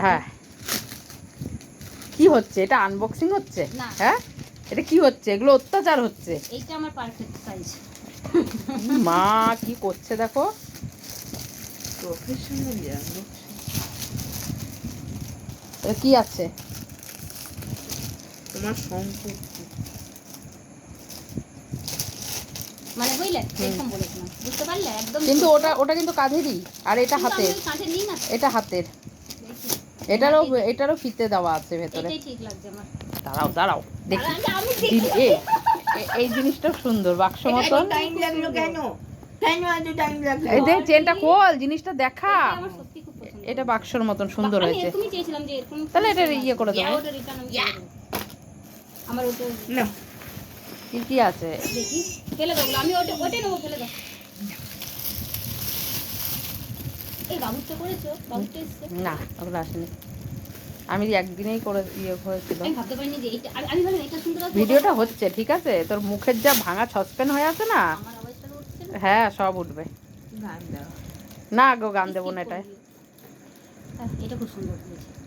হ্যাঁ কি হচ্ছে এটা? আনবক্সিং হচ্ছে? হ্যাঁ এটা কি হচ্ছে? এগুলো অত্যাচার হচ্ছে। এইটা আমার পারফেক্ট সাইজ। মা কি করছে দেখো। প্রফেশনালি এটা কি আছে? তোমার সম্পত্তি মানে বুঝলে এরকম বলেছিলাম, বুঝতে পারলে একদম। কিন্তু ওটা কিন্তু কাঁধেরই, আর এটা হাতের। কাঁধে নিই না, এটা হাতের। এটারও ফিতে দেওয়া আছে ভেতরে। এটাই ঠিক লাগছে আমার। দাঁড়াও দেখি। আমি এই জিনিসটা সুন্দর, বাক্স মতন। টাইম লাগলো কেন? কেন এত টাইম লাগলো? এই দেখ চেনটা খোল, জিনিসটা দেখা। আমার সত্যি খুব পছন্দ। এটা বাক্সর মতন সুন্দর আমি হয়েছে। এরকমই চেয়েছিলাম যে এরকম। তাহলে এটা ইয়ে করে দেবো। ওটা রিটার্ন আমি করে দেবো। আমার ওটা না কি আছে দেখি, ফেলে দাও। আমি ওটা নেবো, ফেলে দাও। এই বাবুটা করেছো? বাবুটা এসছে না, ওগুলো আসেনি। আমি একদিনেই করে ইয়ে হয়েছিল। আমি ভাবতে পারিনি যে এইটা। আমি ভাবলাম এটা সুন্দর আছে। ভিডিওটা হচ্ছে ঠিক আছে, তোর মুখের যা ভাঙা সসপ্যান হয়ে আছে না, আমার আওয়াজটা উঠছে না। হ্যাঁ সব উঠবে। গান দাও। না গো গান দেবো না এটায়। এটা খুব সুন্দর হয়েছে।